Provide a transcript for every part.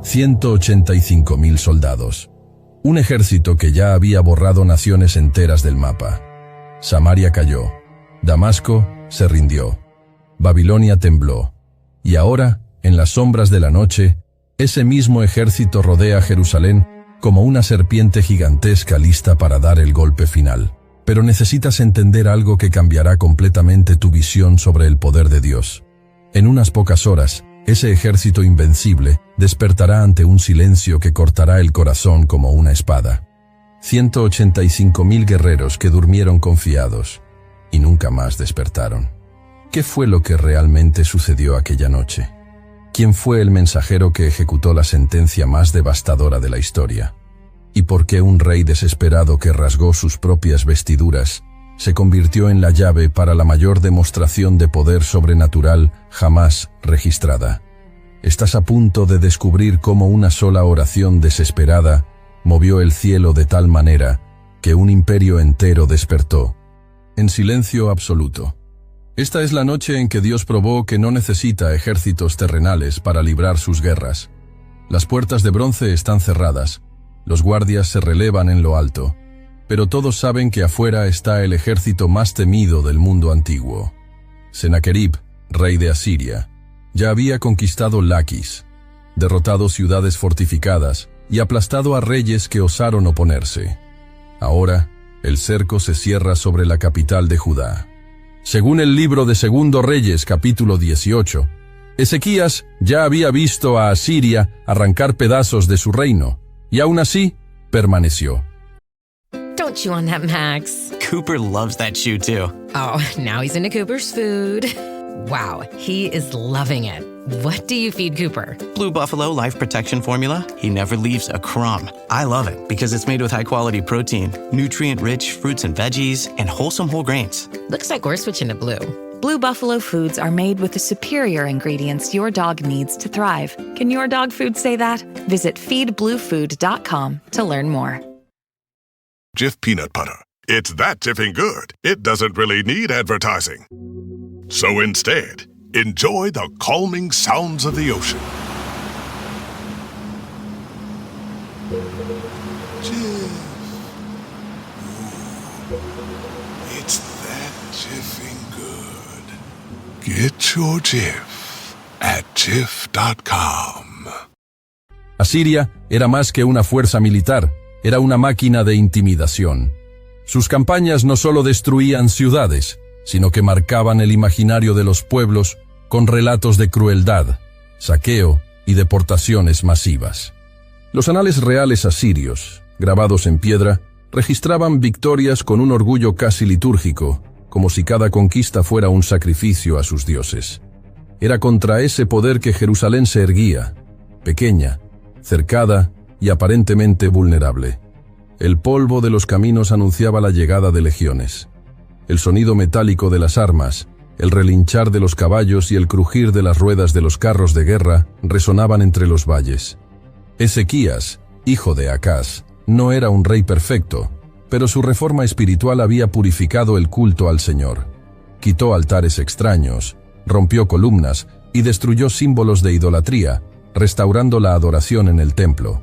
185.000 soldados. Un ejército que ya había borrado naciones enteras del mapa. Samaria cayó. Damasco se rindió. Babilonia tembló. Y ahora, en las sombras de la noche, ese mismo ejército rodea Jerusalén como una serpiente gigantesca lista para dar el golpe final. Pero necesitas entender algo que cambiará completamente tu visión sobre el poder de Dios. En unas pocas horas, ese ejército invencible despertará ante un silencio que cortará el corazón como una espada. 185.000 guerreros que durmieron confiados y nunca más despertaron. ¿Qué fue lo que realmente sucedió aquella noche? ¿Quién fue el mensajero que ejecutó la sentencia más devastadora de la historia? ¿Y por qué un rey desesperado que rasgó sus propias vestiduras se convirtió en la llave para la mayor demostración de poder sobrenatural jamás registrada? Estás a punto de descubrir cómo una sola oración desesperada movió el cielo de tal manera que un imperio entero despertó, en silencio absoluto. Esta es la noche en que Dios probó que no necesita ejércitos terrenales para librar sus guerras. Las puertas de bronce están cerradas, los guardias se relevan en lo alto, pero todos saben que afuera está el ejército más temido del mundo antiguo. Sennacherib, rey de Asiria, ya había conquistado Laquis, derrotado ciudades fortificadas y aplastado a reyes que osaron oponerse. Ahora, el cerco se cierra sobre la capital de Judá. Según el libro de Segundo Reyes, capítulo 18, Ezequías ya había visto a Asiria arrancar pedazos de su reino, y aún así, permaneció. Don't chew on that, Max. Cooper loves that shoe too. Oh, now he's into Cooper's food. Wow, he is loving it. What do you feed Cooper? Blue Buffalo Life Protection Formula. He never leaves a crumb. I love it because it's made with high-quality protein, nutrient-rich fruits and veggies, and wholesome whole grains. Looks like we're switching to Blue. Blue Buffalo foods are made with the superior ingredients your dog needs to thrive. Can your dog food say that? Visit feedbluefood.com to learn more. Jif peanut butter. It's that jiffing good, it doesn't really need advertising. So instead, enjoy the calming sounds of the ocean. Jif. Ooh, it's that jiffing good. Get your Jif at Jif.com. Asiria era más que una fuerza militar, era una máquina de intimidación. Sus campañas no solo destruían ciudades, sino que marcaban el imaginario de los pueblos con relatos de crueldad, saqueo y deportaciones masivas. Los anales reales asirios, grabados en piedra, registraban victorias con un orgullo casi litúrgico, como si cada conquista fuera un sacrificio a sus dioses. Era contra ese poder que Jerusalén se erguía, pequeña, cercada y aparentemente vulnerable. El polvo de los caminos anunciaba la llegada de legiones. El sonido metálico de las armas, el relinchar de los caballos y el crujir de las ruedas de los carros de guerra resonaban entre los valles. Ezequías, hijo de Acaz, no era un rey perfecto, pero su reforma espiritual había purificado el culto al Señor. Quitó altares extraños, rompió columnas y destruyó símbolos de idolatría, restaurando la adoración en el templo.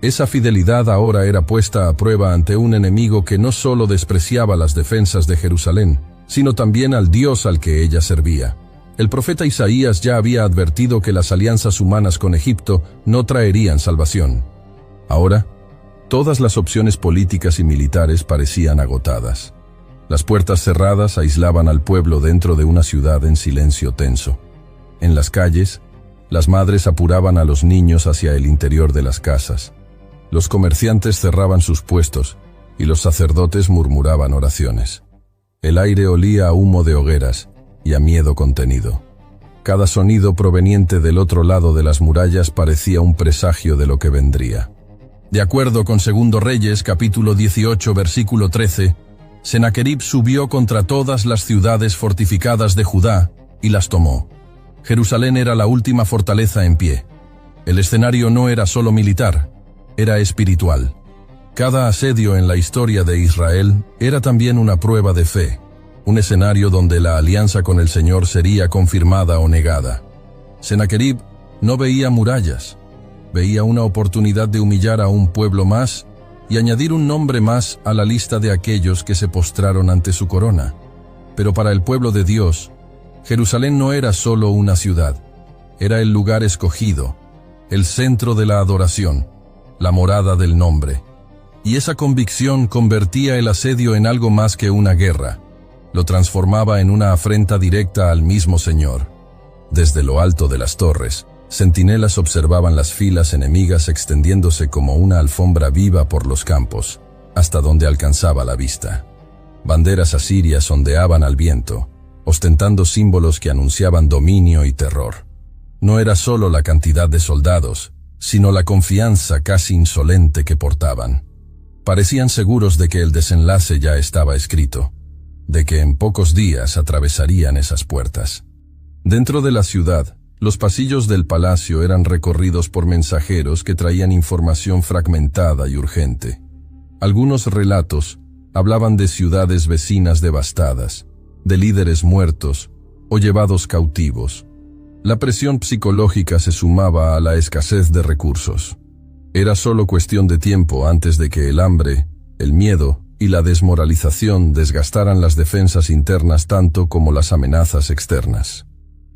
Esa fidelidad ahora era puesta a prueba ante un enemigo que no solo despreciaba las defensas de Jerusalén, sino también al Dios al que ella servía. El profeta Isaías ya había advertido que las alianzas humanas con Egipto no traerían salvación. Ahora, todas las opciones políticas y militares parecían agotadas. Las puertas cerradas aislaban al pueblo dentro de una ciudad en silencio tenso. En las calles, las madres apuraban a los niños hacia el interior de las casas. Los comerciantes cerraban sus puestos y los sacerdotes murmuraban oraciones. El aire olía a humo de hogueras y a miedo contenido. Cada sonido proveniente del otro lado de las murallas parecía un presagio de lo que vendría. De acuerdo con Segundo Reyes, capítulo 18, versículo 13, Sennacherib subió contra todas las ciudades fortificadas de Judá y las tomó. Jerusalén era la última fortaleza en pie. El escenario no era solo militar, era espiritual. Cada asedio en la historia de Israel era también una prueba de fe, un escenario donde la alianza con el Señor sería confirmada o negada. Sennacherib no veía murallas, veía una oportunidad de humillar a un pueblo más y añadir un nombre más a la lista de aquellos que se postraron ante su corona. Pero para el pueblo de Dios, Jerusalén no era solo una ciudad, era el lugar escogido, el centro de la adoración, la morada del nombre. Y esa convicción convertía el asedio en algo más que una guerra, lo transformaba en una afrenta directa al mismo Señor. Desde lo alto de las torres, centinelas observaban las filas enemigas extendiéndose como una alfombra viva por los campos, hasta donde alcanzaba la vista. Banderas asirias ondeaban al viento, ostentando símbolos que anunciaban dominio y terror. No era solo la cantidad de soldados, sino la confianza casi insolente que portaban. Parecían seguros de que el desenlace ya estaba escrito, de que en pocos días atravesarían esas puertas. Dentro de la ciudad, los pasillos del palacio eran recorridos por mensajeros que traían información fragmentada y urgente. Algunos relatos hablaban de ciudades vecinas devastadas, de líderes muertos o llevados cautivos. La presión psicológica se sumaba a la escasez de recursos. Era solo cuestión de tiempo antes de que el hambre, el miedo y la desmoralización desgastaran las defensas internas tanto como las amenazas externas.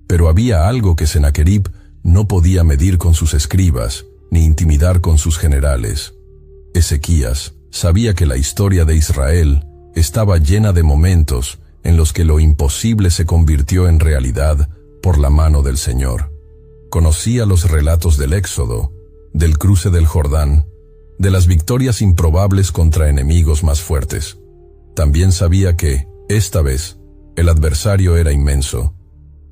Pero había algo que Sennacherib no podía medir con sus escribas, ni intimidar con sus generales. Ezequías sabía que la historia de Israel estaba llena de momentos en los que lo imposible se convirtió en realidad por la mano del Señor. Conocía los relatos del Éxodo, del cruce del Jordán, de las victorias improbables contra enemigos más fuertes. También sabía que, esta vez, el adversario era inmenso,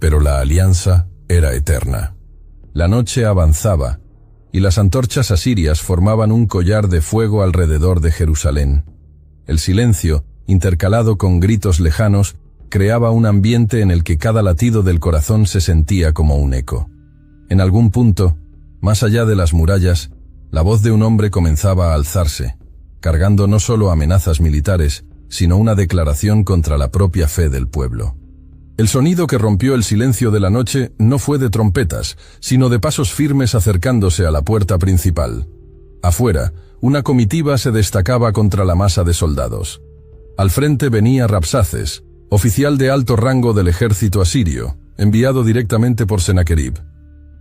pero la alianza era eterna. La noche avanzaba, y las antorchas asirias formaban un collar de fuego alrededor de Jerusalén. El silencio, intercalado con gritos lejanos, creaba un ambiente en el que cada latido del corazón se sentía como un eco. En algún punto, más allá de las murallas, la voz de un hombre comenzaba a alzarse, cargando no solo amenazas militares, sino una declaración contra la propia fe del pueblo. El sonido que rompió el silencio de la noche no fue de trompetas, sino de pasos firmes acercándose a la puerta principal. Afuera, una comitiva se destacaba contra la masa de soldados. Al frente venía Rabsaces, oficial de alto rango del ejército asirio, enviado directamente por Sennacherib.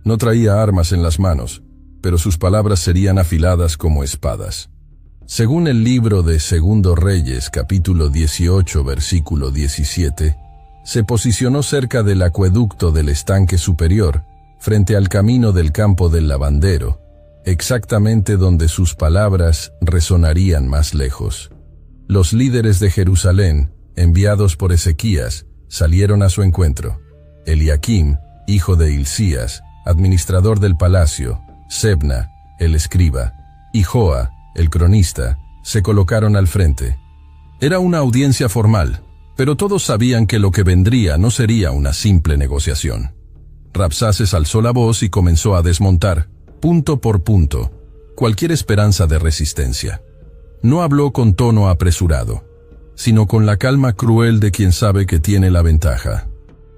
No traía armas en las manos, pero sus palabras serían afiladas como espadas. Según el libro de Segundo Reyes, capítulo 18, versículo 17, se posicionó cerca del acueducto del estanque superior, frente al camino del campo del lavandero, exactamente donde sus palabras resonarían más lejos. Los líderes de Jerusalén, enviados por Ezequías, salieron a su encuentro. Eliakim, hijo de Hilcías, administrador del palacio, Sebna, el escriba, y Joa, el cronista, se colocaron al frente. Era una audiencia formal, pero todos sabían que lo que vendría no sería una simple negociación. Rabsaces alzó la voz y comenzó a desmontar, punto por punto, cualquier esperanza de resistencia. No habló con tono apresurado, sino con la calma cruel de quien sabe que tiene la ventaja.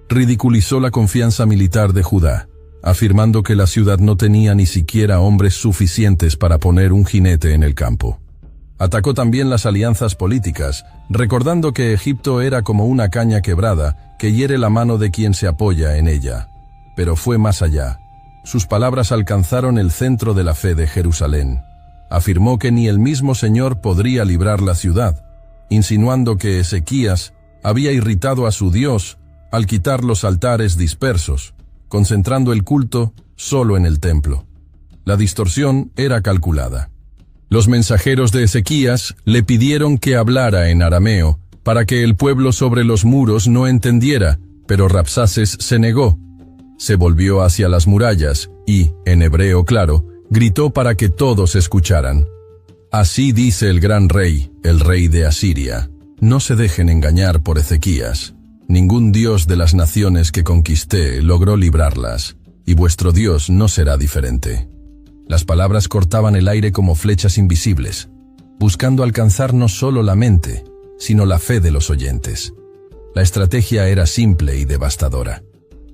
Ridiculizó la confianza militar de Judá, afirmando que la ciudad no tenía ni siquiera hombres suficientes para poner un jinete en el campo. Atacó también las alianzas políticas, recordando que Egipto era como una caña quebrada que hiere la mano de quien se apoya en ella. Pero fue más allá. Sus palabras alcanzaron el centro de la fe de Jerusalén. Afirmó que ni el mismo Señor podría librar la ciudad, insinuando que Ezequías había irritado a su Dios al quitar los altares dispersos, concentrando el culto solo en el templo. La distorsión era calculada. Los mensajeros de Ezequías le pidieron que hablara en arameo, para que el pueblo sobre los muros no entendiera, pero Rabsaces se negó. Se volvió hacia las murallas y, en hebreo claro, gritó para que todos escucharan. Así dice el gran rey, el rey de Asiria: no se dejen engañar por Ezequías. Ningún dios de las naciones que conquisté logró librarlas, y vuestro Dios no será diferente. Las palabras cortaban el aire como flechas invisibles, buscando alcanzar no solo la mente, sino la fe de los oyentes. La estrategia era simple y devastadora: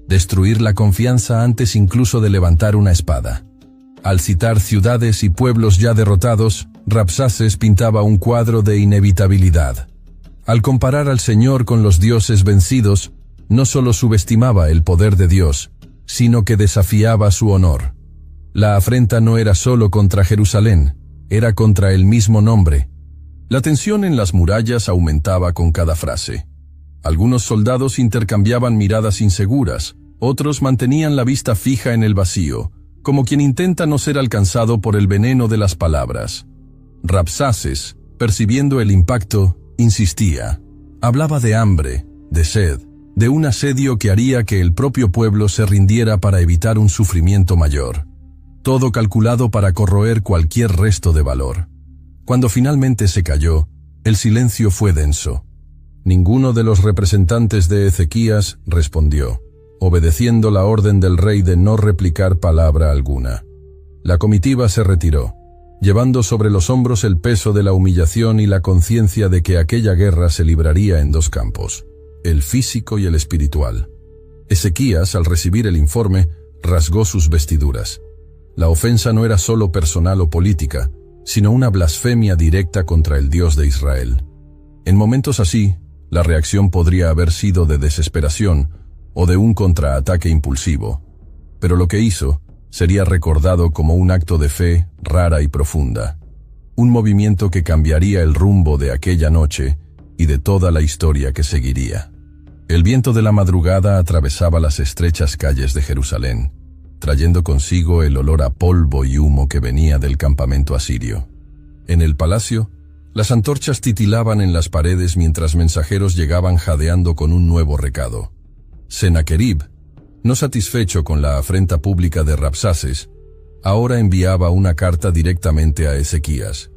destruir la confianza antes incluso de levantar una espada. Al citar ciudades y pueblos ya derrotados, Rabsaces pintaba un cuadro de inevitabilidad. Al comparar al Señor con los dioses vencidos, no solo subestimaba el poder de Dios, sino que desafiaba su honor. La afrenta no era solo contra Jerusalén, era contra el mismo nombre. La tensión en las murallas aumentaba con cada frase. Algunos soldados intercambiaban miradas inseguras, otros mantenían la vista fija en el vacío, como quien intenta no ser alcanzado por el veneno de las palabras. Rabsaces, percibiendo el impacto, insistía. Hablaba de hambre, de sed, de un asedio que haría que el propio pueblo se rindiera para evitar un sufrimiento mayor. Todo calculado para corroer cualquier resto de valor. Cuando finalmente se calló, el silencio fue denso. Ninguno de los representantes de Ezequías respondió, obedeciendo la orden del rey de no replicar palabra alguna. La comitiva se retiró, llevando sobre los hombros el peso de la humillación y la conciencia de que aquella guerra se libraría en dos campos, el físico y el espiritual. Ezequías, al recibir el informe, rasgó sus vestiduras. La ofensa no era solo personal o política, sino una blasfemia directa contra el Dios de Israel. En momentos así, la reacción podría haber sido de desesperación o de un contraataque impulsivo, pero lo que hizo sería recordado como un acto de fe rara y profunda, un movimiento que cambiaría el rumbo de aquella noche y de toda la historia que seguiría. El viento de la madrugada atravesaba las estrechas calles de Jerusalén, trayendo consigo el olor a polvo y humo que venía del campamento asirio. En el palacio, las antorchas titilaban en las paredes mientras mensajeros llegaban jadeando con un nuevo recado. Sennacherib, no satisfecho con la afrenta pública de Rabsaces, ahora enviaba una carta directamente a Ezequías.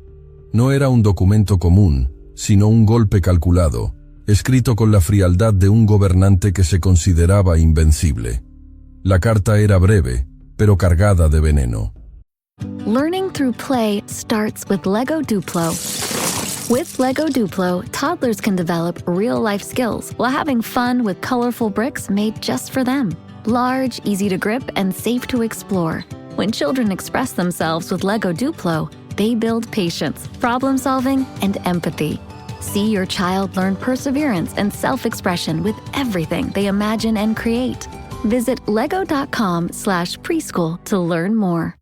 No era un documento común, sino un golpe calculado, escrito con la frialdad de un gobernante que se consideraba invencible. La carta era breve, pero cargada de veneno. Learning through play starts with Lego Duplo. With Lego Duplo, toddlers can develop real-life skills while having fun with colorful bricks made just for them. Large, easy to grip, and safe to explore. When children express themselves with Lego Duplo, they build patience, problem-solving, and empathy. See your child learn perseverance and self-expression with everything they imagine and create. Visit lego.com/preschool to learn more.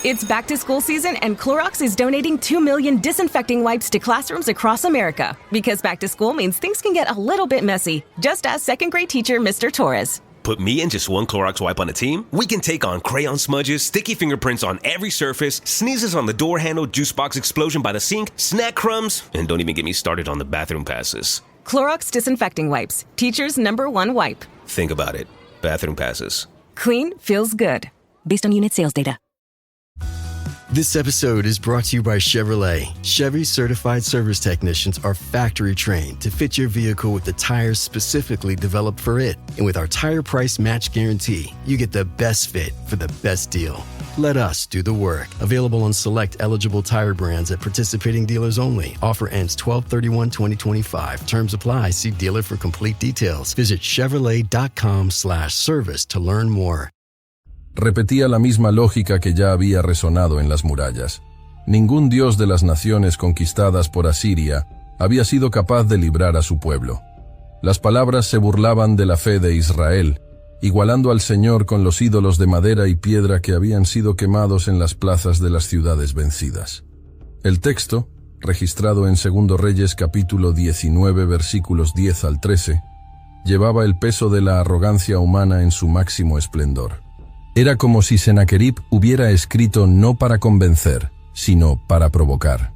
It's back to school season and Clorox is donating 2 million disinfecting wipes to classrooms across America. Because back to school means things can get a little bit messy. Just ask second grade teacher Mr. Torres. Put me and just one Clorox wipe on a team? We can take on crayon smudges, sticky fingerprints on every surface, sneezes on the door handle, juice box explosion by the sink, snack crumbs, and don't even get me started on the bathroom passes. Clorox disinfecting wipes. Teacher's #1 wipe. Think about it. Bathroom passes. Clean feels good. Based on unit sales data. This episode is brought to you by Chevrolet. Chevy certified service technicians are factory trained to fit your vehicle with the tires specifically developed for it. And with our tire price match guarantee, you get the best fit for the best deal. Let us do the work. Available on select eligible tire brands at participating dealers only. Offer ends 12/31/2025. Terms apply. See dealer for complete details. Visit Chevrolet.com/service to learn more. Repetía la misma lógica que ya había resonado en las murallas. Ningún dios de las naciones conquistadas por Asiria había sido capaz de librar a su pueblo. Las palabras se burlaban de la fe de Israel, igualando al Señor con los ídolos de madera y piedra que habían sido quemados en las plazas de las ciudades vencidas. El texto, registrado en 2 Reyes capítulo 19 versículos 10 al 13, llevaba el peso de la arrogancia humana en su máximo esplendor. Era como si Sennacherib hubiera escrito no para convencer, sino para provocar.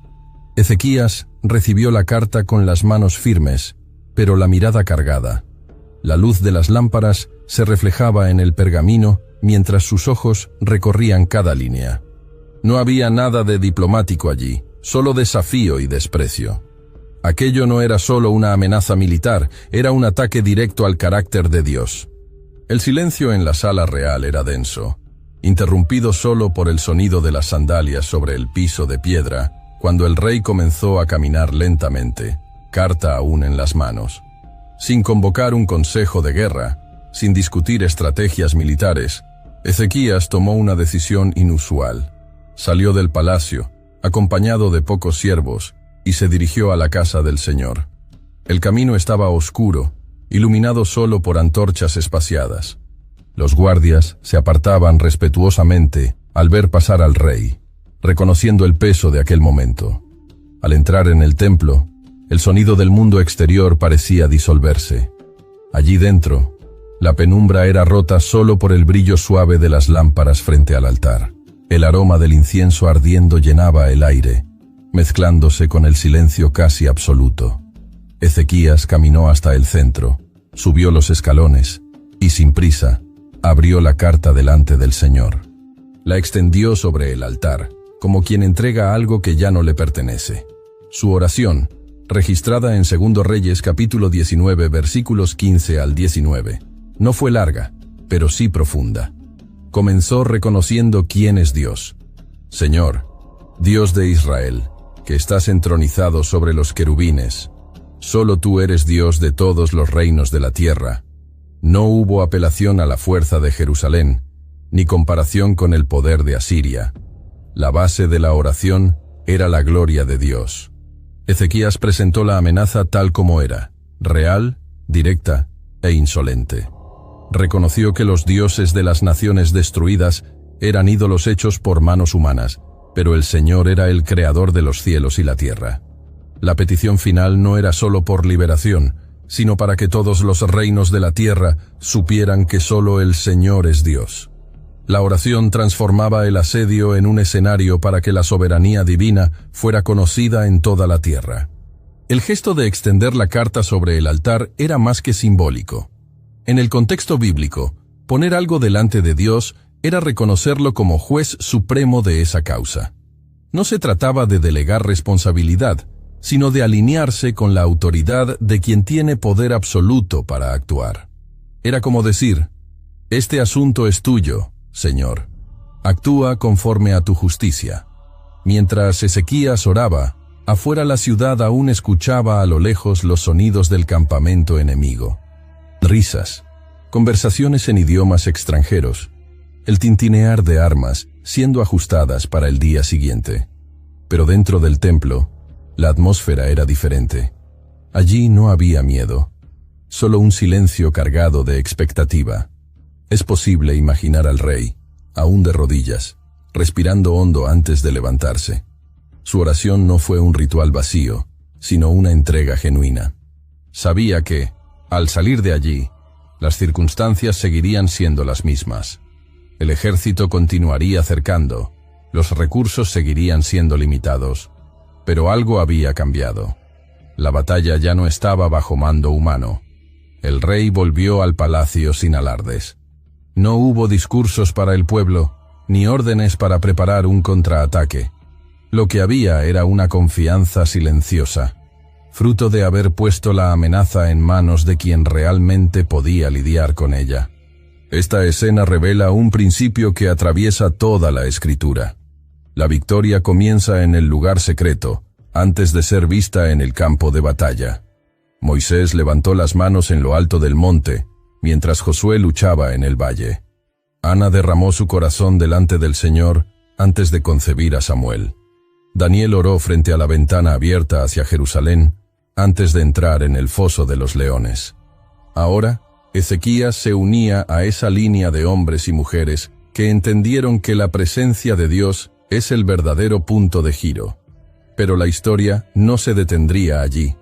Ezequías recibió la carta con las manos firmes, pero la mirada cargada. La luz de las lámparas se reflejaba en el pergamino mientras sus ojos recorrían cada línea. No había nada de diplomático allí, solo desafío y desprecio. Aquello no era solo una amenaza militar, era un ataque directo al carácter de Dios. El silencio en la sala real era denso, interrumpido solo por el sonido de las sandalias sobre el piso de piedra, cuando el rey comenzó a caminar lentamente, carta aún en las manos. Sin convocar un consejo de guerra, sin discutir estrategias militares, Ezequías tomó una decisión inusual. Salió del palacio, acompañado de pocos siervos, y se dirigió a la casa del Señor. El camino estaba oscuro, iluminado solo por antorchas espaciadas. Los guardias se apartaban respetuosamente al ver pasar al rey, reconociendo el peso de aquel momento. Al entrar en el templo, el sonido del mundo exterior parecía disolverse. Allí dentro, la penumbra era rota solo por el brillo suave de las lámparas frente al altar. El aroma del incienso ardiendo llenaba el aire, mezclándose con el silencio casi absoluto. Ezequías caminó hasta el centro, subió los escalones y, sin prisa, abrió la carta delante del Señor. La extendió sobre el altar, como quien entrega algo que ya no le pertenece. Su oración, registrada en 2 Reyes capítulo 19 versículos 15 al 19, no fue larga, pero sí profunda. Comenzó reconociendo quién es Dios. Señor, Dios de Israel, que estás entronizado sobre los querubines, solo tú eres Dios de todos los reinos de la tierra. No hubo apelación a la fuerza de Jerusalén, ni comparación con el poder de Asiria. La base de la oración era la gloria de Dios. Ezequías presentó la amenaza tal como era, real, directa e insolente. Reconoció que los dioses de las naciones destruidas eran ídolos hechos por manos humanas, pero el Señor era el creador de los cielos y la tierra. La petición final no era solo por liberación, sino para que todos los reinos de la tierra supieran que solo el Señor es Dios. La oración transformaba el asedio en un escenario para que la soberanía divina fuera conocida en toda la tierra. El gesto de extender la carta sobre el altar era más que simbólico. En el contexto bíblico, poner algo delante de Dios era reconocerlo como juez supremo de esa causa. No se trataba de delegar responsabilidad, sino de alinearse con la autoridad de quien tiene poder absoluto para actuar. Era como decir, este asunto es tuyo, Señor. Actúa conforme a tu justicia. Mientras Ezequías oraba, afuera la ciudad aún escuchaba a lo lejos los sonidos del campamento enemigo. Risas, conversaciones en idiomas extranjeros, el tintinear de armas siendo ajustadas para el día siguiente. Pero dentro del templo, la atmósfera era diferente. Allí no había miedo, solo un silencio cargado de expectativa. Es posible imaginar al rey, aún de rodillas, respirando hondo antes de levantarse. Su oración no fue un ritual vacío, sino una entrega genuina. Sabía que, al salir de allí, las circunstancias seguirían siendo las mismas. El ejército continuaría acercando, los recursos seguirían siendo limitados, pero algo había cambiado. La batalla ya no estaba bajo mando humano. El rey volvió al palacio sin alardes. No hubo discursos para el pueblo, ni órdenes para preparar un contraataque. Lo que había era una confianza silenciosa, fruto de haber puesto la amenaza en manos de quien realmente podía lidiar con ella. Esta escena revela un principio que atraviesa toda la Escritura. La victoria comienza en el lugar secreto, antes de ser vista en el campo de batalla. Moisés levantó las manos en lo alto del monte, mientras Josué luchaba en el valle. Ana derramó su corazón delante del Señor antes de concebir a Samuel. Daniel oró frente a la ventana abierta hacia Jerusalén antes de entrar en el foso de los leones. Ahora, Ezequías se unía a esa línea de hombres y mujeres que entendieron que la presencia de Dios es el verdadero punto de giro. Pero la historia no se detendría allí,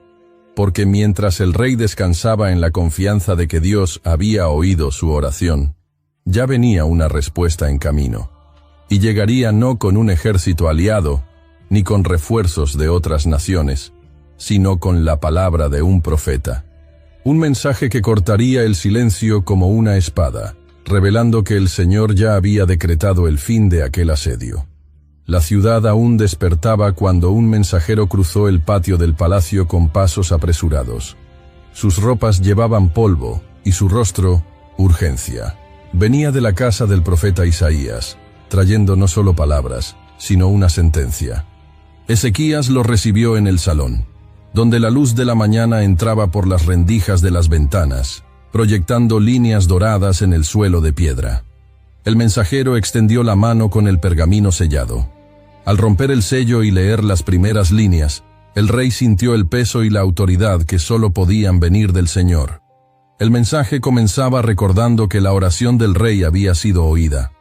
porque mientras el rey descansaba en la confianza de que Dios había oído su oración, ya venía una respuesta en camino, y llegaría no con un ejército aliado, ni con refuerzos de otras naciones, sino con la palabra de un profeta. Un mensaje que cortaría el silencio como una espada, revelando que el Señor ya había decretado el fin de aquel asedio. La ciudad aún despertaba cuando un mensajero cruzó el patio del palacio con pasos apresurados. Sus ropas llevaban polvo y su rostro, urgencia. Venía de la casa del profeta Isaías, trayendo no solo palabras, sino una sentencia. Ezequías lo recibió en el salón, donde la luz de la mañana entraba por las rendijas de las ventanas, proyectando líneas doradas en el suelo de piedra. El mensajero extendió la mano con el pergamino sellado. Al romper el sello y leer las primeras líneas, el rey sintió el peso y la autoridad que solo podían venir del Señor. El mensaje comenzaba recordando que la oración del rey había sido oída.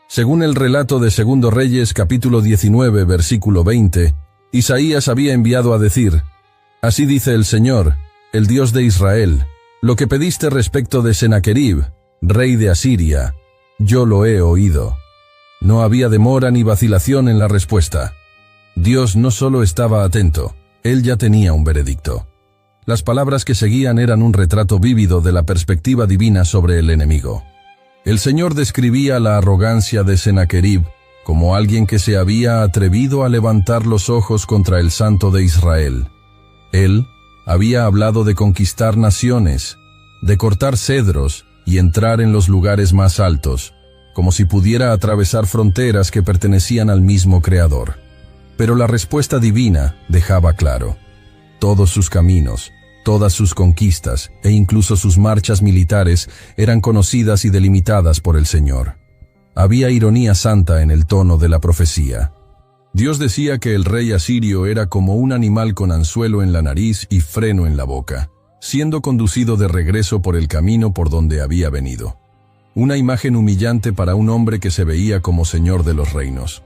Según el relato de 2 Reyes capítulo 19 versículo 20, Isaías había enviado a decir: «Así dice el Señor, el Dios de Israel, lo que pediste respecto de Sennacherib, rey de Asiria, yo lo he oído». No había demora ni vacilación en la respuesta. Dios no solo estaba atento, Él ya tenía un veredicto. Las palabras que seguían eran un retrato vívido de la perspectiva divina sobre el enemigo. El Señor describía la arrogancia de Sennacherib como alguien que se había atrevido a levantar los ojos contra el Santo de Israel. Él había hablado de conquistar naciones, de cortar cedros y entrar en los lugares más altos, como si pudiera atravesar fronteras que pertenecían al mismo Creador. Pero la respuesta divina dejaba claro: todos sus caminos, todas sus conquistas e incluso sus marchas militares eran conocidas y delimitadas por el Señor. Había ironía santa en el tono de la profecía. Dios decía que el rey asirio era como un animal con anzuelo en la nariz y freno en la boca, siendo conducido de regreso por el camino por donde había venido. Una imagen humillante para un hombre que se veía como señor de los reinos.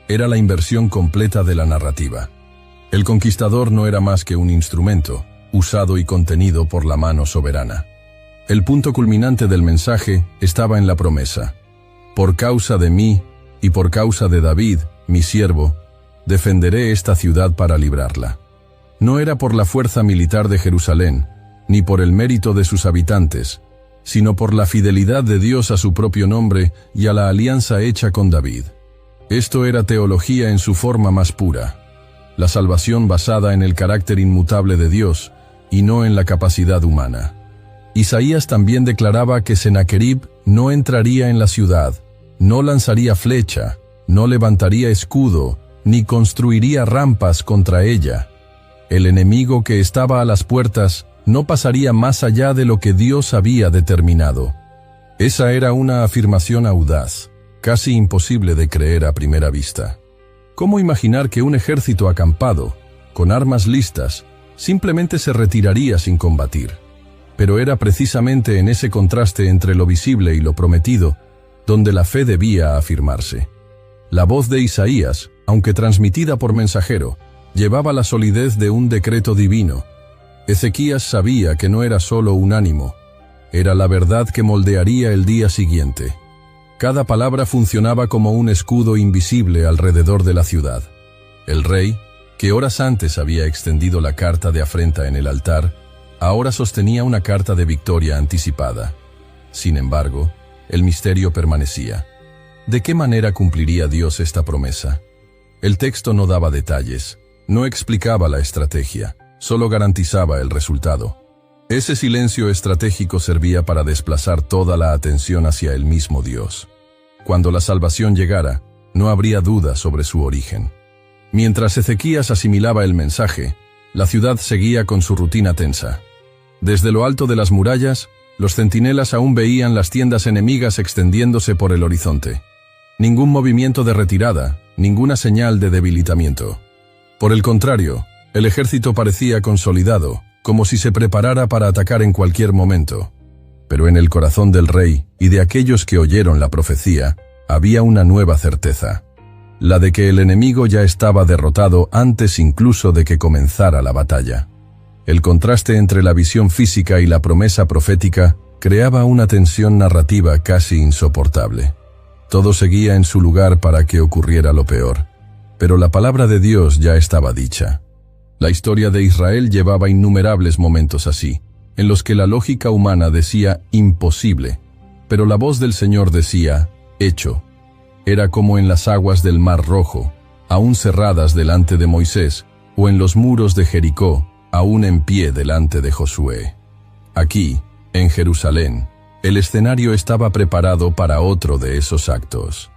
Era la inversión completa de la narrativa. El conquistador no era más que un instrumento, usado y contenido por la mano soberana. El punto culminante del mensaje estaba en la promesa: «Por causa de mí y por causa de David, mi siervo, defenderé esta ciudad para librarla». No era por la fuerza militar de Jerusalén, ni por el mérito de sus habitantes, sino por la fidelidad de Dios a su propio nombre y a la alianza hecha con David. Esto era teología en su forma más pura, la salvación basada en el carácter inmutable de Dios y no en la capacidad humana. Isaías también declaraba que Sennacherib no entraría en la ciudad, no lanzaría flecha, no levantaría escudo, ni construiría rampas contra ella. El enemigo que estaba a las puertas no pasaría más allá de lo que Dios había determinado. Esa era una afirmación audaz, casi imposible de creer a primera vista. ¿Cómo imaginar que un ejército acampado, con armas listas, simplemente se retiraría sin combatir? Pero era precisamente en ese contraste entre lo visible y lo prometido donde la fe debía afirmarse. La voz de Isaías, aunque transmitida por mensajero, llevaba la solidez de un decreto divino. Ezequías sabía que no era solo un ánimo, era la verdad que moldearía el día siguiente. Cada palabra funcionaba como un escudo invisible alrededor de la ciudad. El rey, que horas antes había extendido la carta de afrenta en el altar, ahora sostenía una carta de victoria anticipada. Sin embargo, el misterio permanecía. ¿De qué manera cumpliría Dios esta promesa? El texto no daba detalles, no explicaba la estrategia, solo garantizaba el resultado. Ese silencio estratégico servía para desplazar toda la atención hacia el mismo Dios. Cuando la salvación llegara, no habría duda sobre su origen. Mientras Ezequías asimilaba el mensaje, la ciudad seguía con su rutina tensa. Desde lo alto de las murallas, los centinelas aún veían las tiendas enemigas extendiéndose por el horizonte. Ningún movimiento de retirada, ninguna señal de debilitamiento. Por el contrario, el ejército parecía consolidado, como si se preparara para atacar en cualquier momento. Pero en el corazón del rey y de aquellos que oyeron la profecía, había una nueva certeza, la de que el enemigo ya estaba derrotado antes incluso de que comenzara la batalla. El contraste entre la visión física y la promesa profética creaba una tensión narrativa casi insoportable. Todo seguía en su lugar para que ocurriera lo peor, pero la palabra de Dios ya estaba dicha. La historia de Israel llevaba innumerables momentos así, en los que la lógica humana decía imposible, pero la voz del Señor decía hecho. Era como en las aguas del Mar Rojo, aún cerradas delante de Moisés, o en los muros de Jericó, aún en pie delante de Josué. Aquí, en Jerusalén, el escenario estaba preparado para otro de esos actos.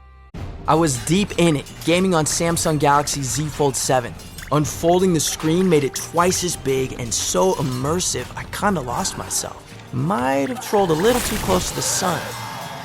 I was deep in it, gaming on Samsung Galaxy Z Fold 7. Unfolding the screen made it twice as big and so immersive, I kinda lost myself. Might have trolled a little too close to the sun.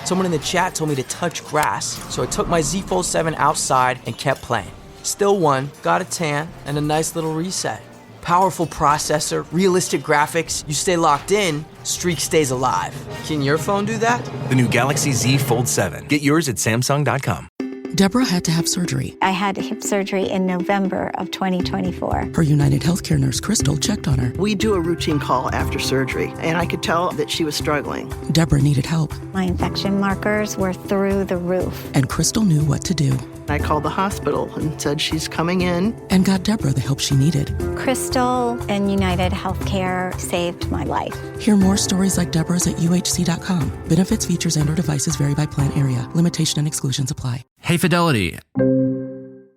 Someone in the chat told me to touch grass, so I took my Z Fold 7 outside and kept playing. Still won, got a tan, and a nice little reset. Powerful processor, realistic graphics, you stay locked in, streak stays alive. Can your phone do that? The new Galaxy Z Fold 7. Get yours at Samsung.com. Deborah had to have surgery. I had hip surgery in November of 2024. Her United Healthcare nurse, Crystal, checked on her. We do a routine call after surgery, and I could tell that she was struggling. Deborah needed help. My infection markers were through the roof. And Crystal knew what to do. I called the hospital and said she's coming in. And got Deborah the help she needed. Crystal and United Healthcare saved my life. Hear more stories like Deborah's at UHC.com. Benefits, features, and/or devices vary by plan area. Limitation and exclusions apply. Hey, Fidelity.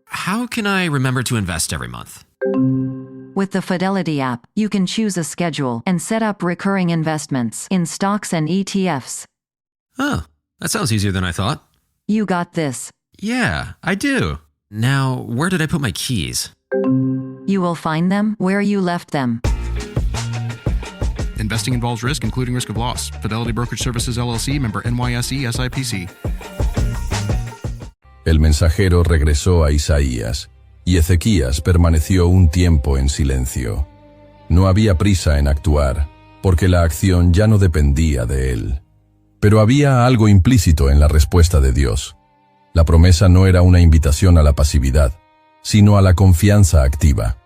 How can I remember to invest every month? With the Fidelity app, you can choose a schedule and set up recurring investments in stocks and ETFs. Oh, that sounds easier than I thought. You got this. Yeah, I do. Now, where did I put my keys? You will find them where you left them. Investing involves risk, including risk of loss. Fidelity Brokerage Services, LLC, member NYSE, SIPC. El mensajero regresó a Isaías, y Ezequías permaneció un tiempo en silencio. No había prisa en actuar, porque la acción ya no dependía de él. Pero había algo implícito en la respuesta de Dios. La promesa no era una invitación a la pasividad, sino a la confianza activa.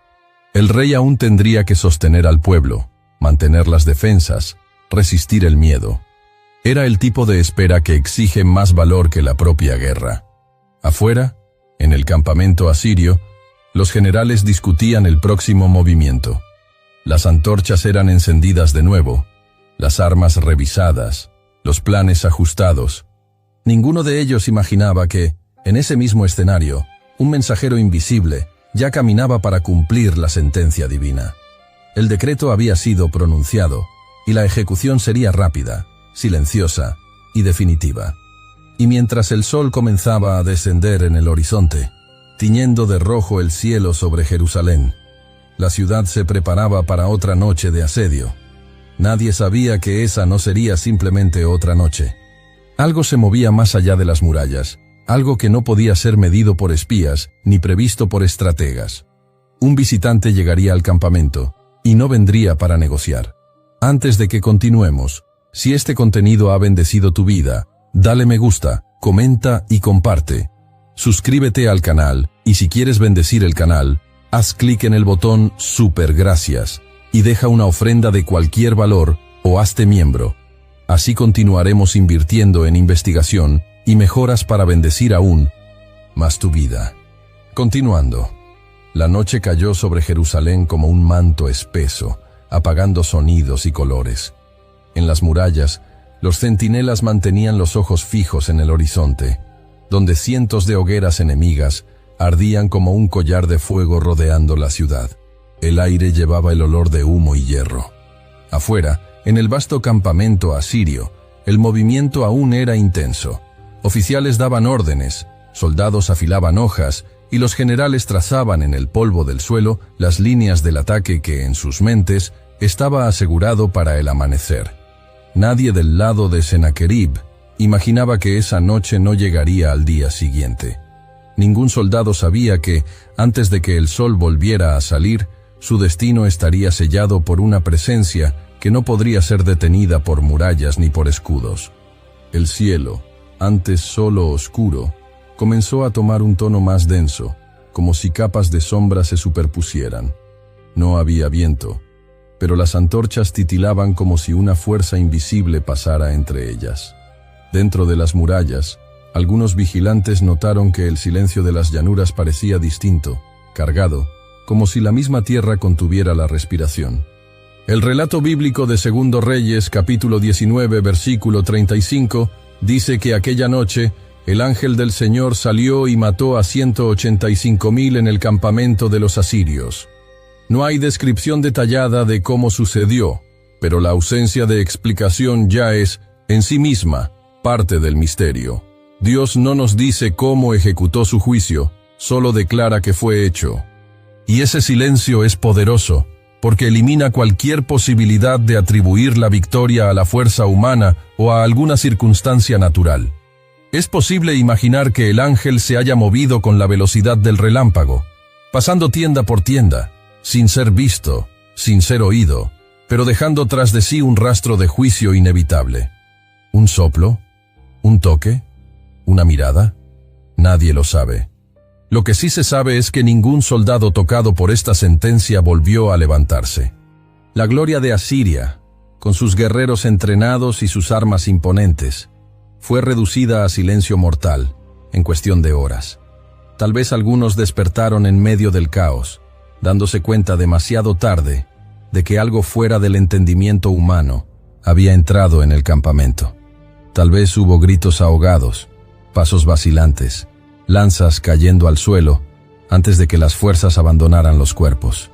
El rey aún tendría que sostener al pueblo, mantener las defensas, resistir el miedo. Era el tipo de espera que exige más valor que la propia guerra. Afuera, en el campamento asirio, los generales discutían el próximo movimiento. Las antorchas eran encendidas de nuevo, las armas revisadas, los planes ajustados. Ninguno de ellos imaginaba que, en ese mismo escenario, un mensajero invisible ya caminaba para cumplir la sentencia divina. El decreto había sido pronunciado, y la ejecución sería rápida, silenciosa y definitiva. Y mientras el sol comenzaba a descender en el horizonte, tiñendo de rojo el cielo sobre Jerusalén, la ciudad se preparaba para otra noche de asedio. Nadie sabía que esa no sería simplemente otra noche. Algo se movía más allá de las murallas, algo que no podía ser medido por espías ni previsto por estrategas. Un visitante llegaría al campamento, y no vendría para negociar. Antes de que continuemos, si este contenido ha bendecido tu vida, dale me gusta, comenta y comparte. Suscríbete al canal, y si quieres bendecir el canal, haz clic en el botón Super Gracias, y deja una ofrenda de cualquier valor, o hazte miembro. Así continuaremos invirtiendo en investigación y mejoras para bendecir aún más tu vida. Continuando. La noche cayó sobre Jerusalén como un manto espeso, apagando sonidos y colores. En las murallas, los centinelas mantenían los ojos fijos en el horizonte, donde cientos de hogueras enemigas ardían como un collar de fuego rodeando la ciudad. El aire llevaba el olor de humo y hierro. Afuera, en el vasto campamento asirio, el movimiento aún era intenso. Oficiales daban órdenes, soldados afilaban hojas, y los generales trazaban en el polvo del suelo las líneas del ataque que en sus mentes estaba asegurado para el amanecer. Nadie del lado de Sennacherib imaginaba que esa noche no llegaría al día siguiente. Ningún soldado sabía que, antes de que el sol volviera a salir, su destino estaría sellado por una presencia que no podría ser detenida por murallas ni por escudos. El cielo, antes solo oscuro, comenzó a tomar un tono más denso, como si capas de sombra se superpusieran. No había viento, pero las antorchas titilaban como si una fuerza invisible pasara entre ellas. Dentro de las murallas, algunos vigilantes notaron que el silencio de las llanuras parecía distinto, cargado, como si la misma tierra contuviera la respiración. El relato bíblico de 2 Reyes, capítulo 19, versículo 35, dice que aquella noche, el ángel del Señor salió y mató a 185,000 en el campamento de los asirios. No hay descripción detallada de cómo sucedió, pero la ausencia de explicación ya es, en sí misma, parte del misterio. Dios no nos dice cómo ejecutó su juicio, solo declara que fue hecho. Y ese silencio es poderoso, porque elimina cualquier posibilidad de atribuir la victoria a la fuerza humana o a alguna circunstancia natural. Es posible imaginar que el ángel se haya movido con la velocidad del relámpago, pasando tienda por tienda, sin ser visto, sin ser oído, pero dejando tras de sí un rastro de juicio inevitable. ¿Un soplo? ¿Un toque? ¿Una mirada? Nadie lo sabe. Lo que sí se sabe es que ningún soldado tocado por esta sentencia volvió a levantarse. La gloria de Asiria, con sus guerreros entrenados y sus armas imponentes, fue reducida a silencio mortal en cuestión de horas. Tal vez algunos despertaron en medio del caos, dándose cuenta demasiado tarde de que algo fuera del entendimiento humano había entrado en el campamento. Tal vez hubo gritos ahogados, pasos vacilantes, lanzas cayendo al suelo antes de que las fuerzas abandonaran los cuerpos.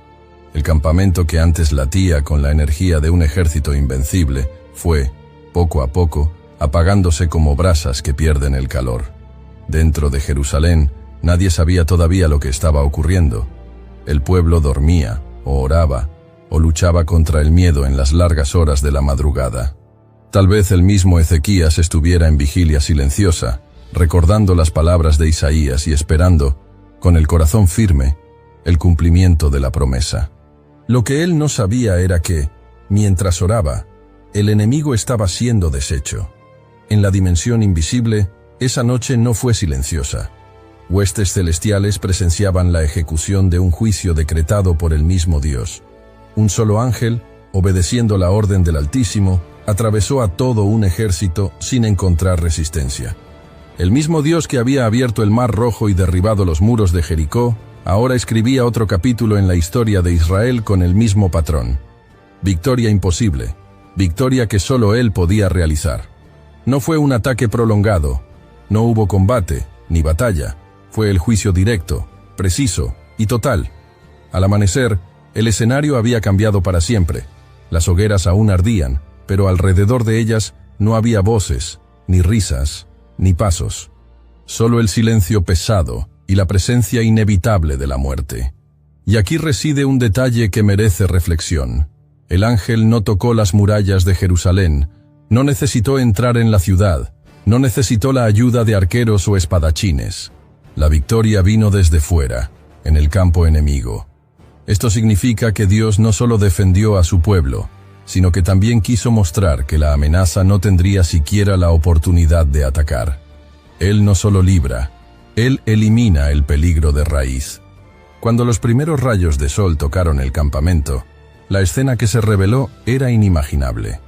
El campamento que antes latía con la energía de un ejército invencible fue, poco a poco, apagándose como brasas que pierden el calor. Dentro de Jerusalén, nadie sabía todavía lo que estaba ocurriendo. El pueblo dormía, o oraba, o luchaba contra el miedo en las largas horas de la madrugada. Tal vez el mismo Ezequías estuviera en vigilia silenciosa, recordando las palabras de Isaías y esperando, con el corazón firme, el cumplimiento de la promesa. Lo que él no sabía era que, mientras oraba, el enemigo estaba siendo deshecho. En la dimensión invisible, esa noche no fue silenciosa. Huestes celestiales presenciaban la ejecución de un juicio decretado por el mismo Dios. Un solo ángel, obedeciendo la orden del Altísimo, atravesó a todo un ejército sin encontrar resistencia. El mismo Dios que había abierto el Mar Rojo y derribado los muros de Jericó, ahora escribía otro capítulo en la historia de Israel con el mismo patrón. Victoria imposible, victoria que solo él podía realizar. No fue un ataque prolongado, no hubo combate, ni batalla, fue el juicio directo, preciso y total. Al amanecer, el escenario había cambiado para siempre. Las hogueras aún ardían, pero alrededor de ellas no había voces, ni risas, ni pasos. Solo el silencio pesado y la presencia inevitable de la muerte. Y aquí reside un detalle que merece reflexión. El ángel no tocó las murallas de Jerusalén, no necesitó entrar en la ciudad, no necesitó la ayuda de arqueros o espadachines. La victoria vino desde fuera, en el campo enemigo. Esto significa que Dios no solo defendió a su pueblo, sino que también quiso mostrar que la amenaza no tendría siquiera la oportunidad de atacar. Él no solo libra, Él elimina el peligro de raíz. Cuando los primeros rayos de sol tocaron el campamento, la escena que se reveló era inimaginable.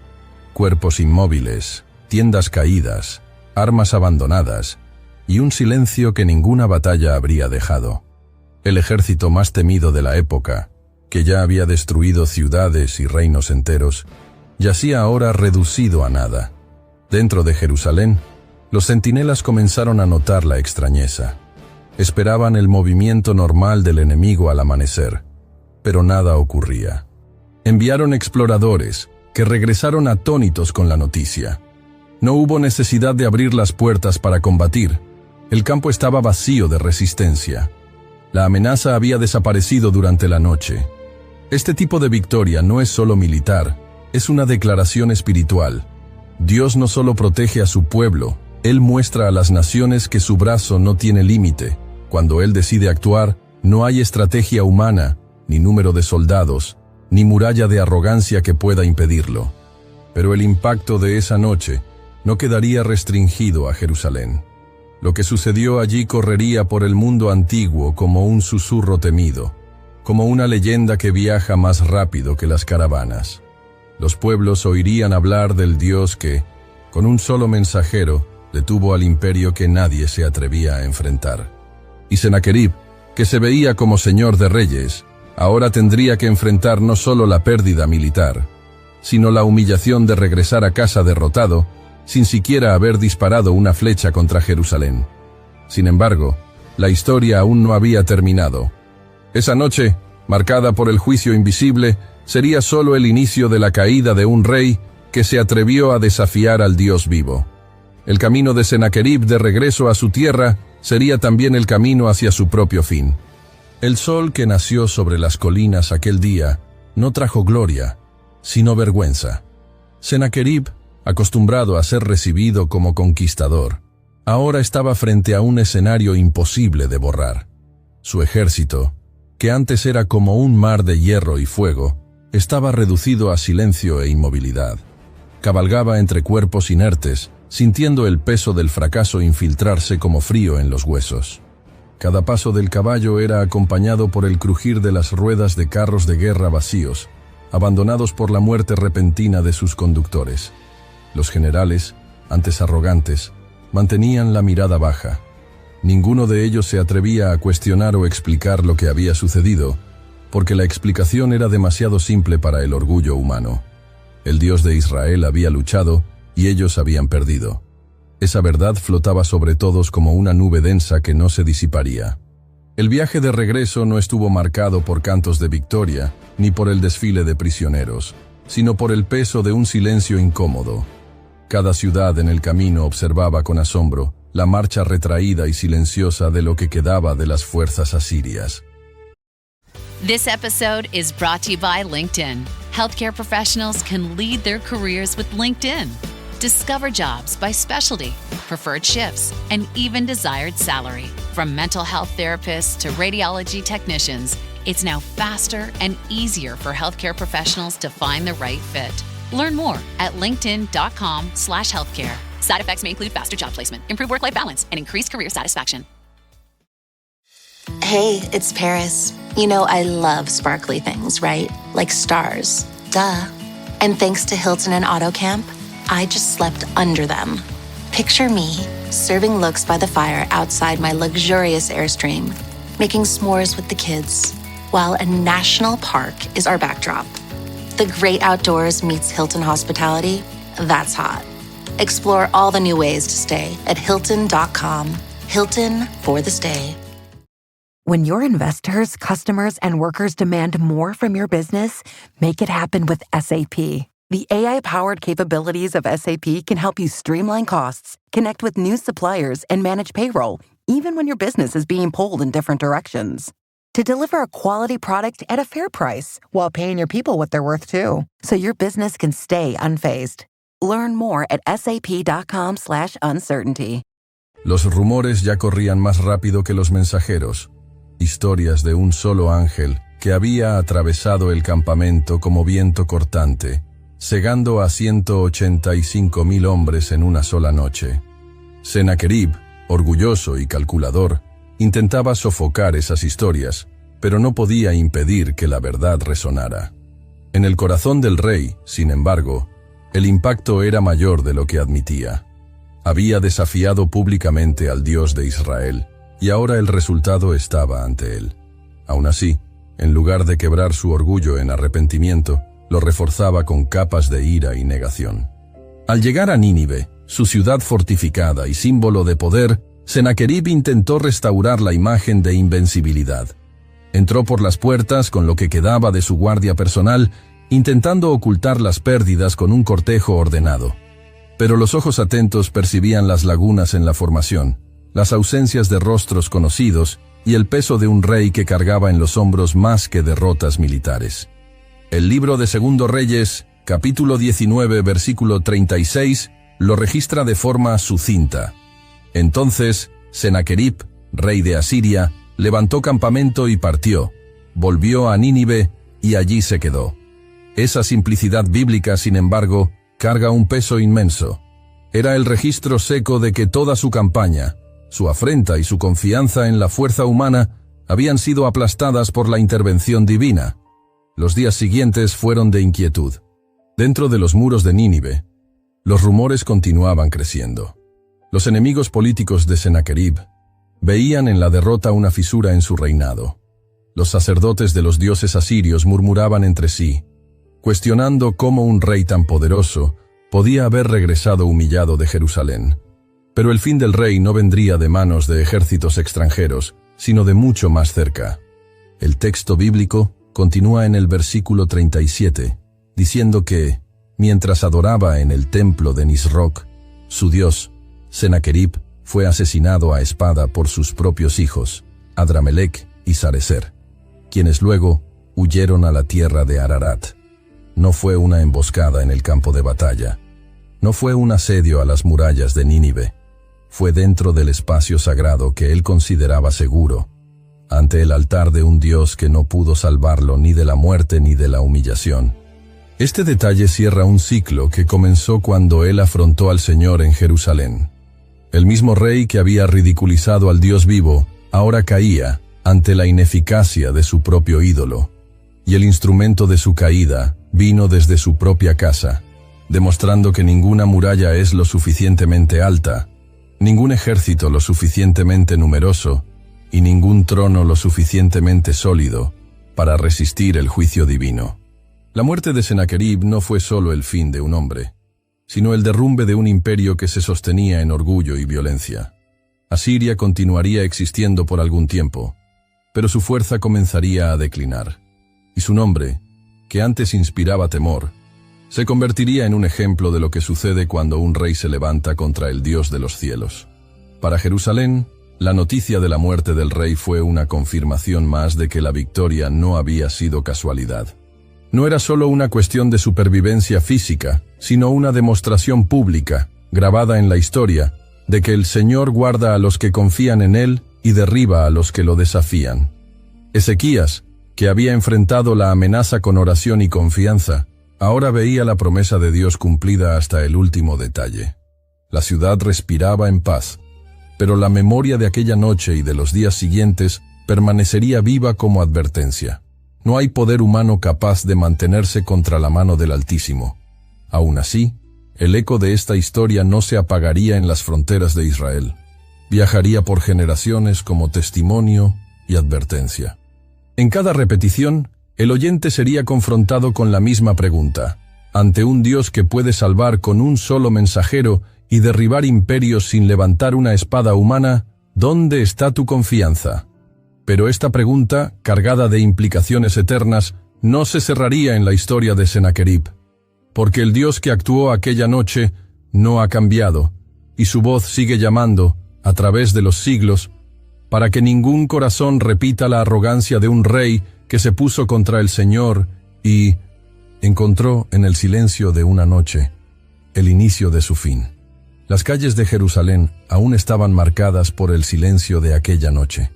Cuerpos inmóviles, tiendas caídas, armas abandonadas y un silencio que ninguna batalla habría dejado. El ejército más temido de la época, que ya había destruido ciudades y reinos enteros, yacía ahora reducido a nada. Dentro de Jerusalén, los centinelas comenzaron a notar la extrañeza. Esperaban el movimiento normal del enemigo al amanecer, pero nada ocurría. Enviaron exploradores, que regresaron atónitos con la noticia. No hubo necesidad de abrir las puertas para combatir. El campo estaba vacío de resistencia. La amenaza había desaparecido durante la noche. Este tipo de victoria no es solo militar, es una declaración espiritual. Dios no solo protege a su pueblo, Él muestra a las naciones que su brazo no tiene límite. Cuando Él decide actuar, no hay estrategia humana, ni número de soldados, ni muralla de arrogancia que pueda impedirlo. Pero el impacto de esa noche no quedaría restringido a Jerusalén. Lo que sucedió allí correría por el mundo antiguo como un susurro temido, como una leyenda que viaja más rápido que las caravanas. Los pueblos oirían hablar del Dios que, con un solo mensajero, detuvo al imperio que nadie se atrevía a enfrentar. Y Sennacherib, que se veía como señor de reyes, ahora tendría que enfrentar no solo la pérdida militar, sino la humillación de regresar a casa derrotado, sin siquiera haber disparado una flecha contra Jerusalén. Sin embargo, la historia aún no había terminado. Esa noche, marcada por el juicio invisible, sería solo el inicio de la caída de un rey que se atrevió a desafiar al Dios vivo. El camino de Sennacherib de regreso a su tierra sería también el camino hacia su propio fin. El sol que nació sobre las colinas aquel día no trajo gloria, sino vergüenza. Sennacherib, acostumbrado a ser recibido como conquistador, ahora estaba frente a un escenario imposible de borrar. Su ejército, que antes era como un mar de hierro y fuego, estaba reducido a silencio e inmovilidad. Cabalgaba entre cuerpos inertes, sintiendo el peso del fracaso infiltrarse como frío en los huesos. Cada paso del caballo era acompañado por el crujir de las ruedas de carros de guerra vacíos, abandonados por la muerte repentina de sus conductores. Los generales, antes arrogantes, mantenían la mirada baja. Ninguno de ellos se atrevía a cuestionar o explicar lo que había sucedido, porque la explicación era demasiado simple para el orgullo humano. El Dios de Israel había luchado y ellos habían perdido. Esa verdad flotaba sobre todos como una nube densa que no se disiparía. El viaje de regreso no estuvo marcado por cantos de victoria, ni por el desfile de prisioneros, sino por el peso de un silencio incómodo. Cada ciudad en el camino observaba con asombro la marcha retraída y silenciosa de lo que quedaba de las fuerzas asirias. This episode is brought to you by LinkedIn. Healthcare professionals can lead their careers with LinkedIn. Discover jobs by specialty, preferred shifts, and even desired salary. From mental health therapists to radiology technicians, it's now faster and easier for healthcare professionals to find the right fit. Learn more at linkedin.com/healthcare. Side effects may include faster job placement, improved work-life balance, and increased career satisfaction. Hey, it's Paris. You know I love sparkly things, right? Like stars. Duh. And thanks to Hilton and AutoCamp, I just slept under them. Picture me, serving looks by the fire outside my luxurious Airstream, making s'mores with the kids, while a national park is our backdrop. The great outdoors meets Hilton hospitality. That's hot. Explore all the new ways to stay at Hilton.com. Hilton for the stay. When your investors, customers, and workers demand more from your business, make it happen with SAP. The AI-powered capabilities of SAP can help you streamline costs, connect with new suppliers, and manage payroll, even when your business is being pulled in different directions. To deliver a quality product at a fair price while paying your people what they're worth too, so your business can stay unfazed. Learn more at sap.com/uncertainty. Los rumores ya corrían más rápido que los mensajeros. Historias de un solo ángel que había atravesado el campamento como viento cortante, cegando a 185,000 hombres en una sola noche. Sennacherib, orgulloso y calculador, intentaba sofocar esas historias, pero no podía impedir que la verdad resonara. En el corazón del rey, sin embargo, el impacto era mayor de lo que admitía. Había desafiado públicamente al Dios de Israel, y ahora el resultado estaba ante él. Aún así, en lugar de quebrar su orgullo en arrepentimiento, lo reforzaba con capas de ira y negación. Al llegar a Nínive, su ciudad fortificada y símbolo de poder, Sennacherib intentó restaurar la imagen de invencibilidad. Entró por las puertas con lo que quedaba de su guardia personal, intentando ocultar las pérdidas con un cortejo ordenado. Pero los ojos atentos percibían las lagunas en la formación, las ausencias de rostros conocidos y el peso de un rey que cargaba en los hombros más que derrotas militares. El libro de Segundo Reyes, capítulo 19, versículo 36, lo registra de forma sucinta. Entonces, Sennacherib, rey de Asiria, levantó campamento y partió, volvió a Nínive y allí se quedó. Esa simplicidad bíblica, sin embargo, carga un peso inmenso. Era el registro seco de que toda su campaña, su afrenta y su confianza en la fuerza humana habían sido aplastadas por la intervención divina. Los días siguientes fueron de inquietud. Dentro de los muros de Nínive, los rumores continuaban creciendo. Los enemigos políticos de Sennacherib veían en la derrota una fisura en su reinado. Los sacerdotes de los dioses asirios murmuraban entre sí, cuestionando cómo un rey tan poderoso podía haber regresado humillado de Jerusalén. Pero el fin del rey no vendría de manos de ejércitos extranjeros, sino de mucho más cerca. El texto bíblico continúa en el versículo 37, diciendo que, mientras adoraba en el templo de Nisroch, su dios, Sennacherib fue asesinado a espada por sus propios hijos, Adramelech y Sarecer, quienes luego huyeron a la tierra de Ararat. No fue una emboscada en el campo de batalla. No fue un asedio a las murallas de Nínive. Fue dentro del espacio sagrado que él consideraba seguro, ante el altar de un Dios que no pudo salvarlo ni de la muerte ni de la humillación. Este detalle cierra un ciclo que comenzó cuando él afrontó al Señor en Jerusalén. El mismo rey que había ridiculizado al Dios vivo, ahora caía ante la ineficacia de su propio ídolo, y el instrumento de su caída vino desde su propia casa, demostrando que ninguna muralla es lo suficientemente alta, ningún ejército lo suficientemente numeroso, y ningún trono lo suficientemente sólido para resistir el juicio divino. La muerte de Sennacherib no fue solo el fin de un hombre, sino el derrumbe de un imperio que se sostenía en orgullo y violencia. Asiria continuaría existiendo por algún tiempo, pero su fuerza comenzaría a declinar, y su nombre, que antes inspiraba temor, se convertiría en un ejemplo de lo que sucede cuando un rey se levanta contra el Dios de los cielos. Para Jerusalén, la noticia de la muerte del rey fue una confirmación más de que la victoria no había sido casualidad. No era solo una cuestión de supervivencia física, sino una demostración pública, grabada en la historia, de que el Señor guarda a los que confían en Él y derriba a los que lo desafían. Ezequías, que había enfrentado la amenaza con oración y confianza, ahora veía la promesa de Dios cumplida hasta el último detalle. La ciudad respiraba en paz, pero la memoria de aquella noche y de los días siguientes permanecería viva como advertencia. No hay poder humano capaz de mantenerse contra la mano del Altísimo. Aún así, el eco de esta historia no se apagaría en las fronteras de Israel. Viajaría por generaciones como testimonio y advertencia. En cada repetición, el oyente sería confrontado con la misma pregunta. Ante un Dios que puede salvar con un solo mensajero y derribar imperios sin levantar una espada humana, ¿dónde está tu confianza? Pero esta pregunta, cargada de implicaciones eternas, no se cerraría en la historia de Sennacherib, porque el Dios que actuó aquella noche no ha cambiado, y su voz sigue llamando, a través de los siglos, para que ningún corazón repita la arrogancia de un rey que se puso contra el Señor y encontró en el silencio de una noche el inicio de su fin. Las calles de Jerusalén aún estaban marcadas por el silencio de aquella noche.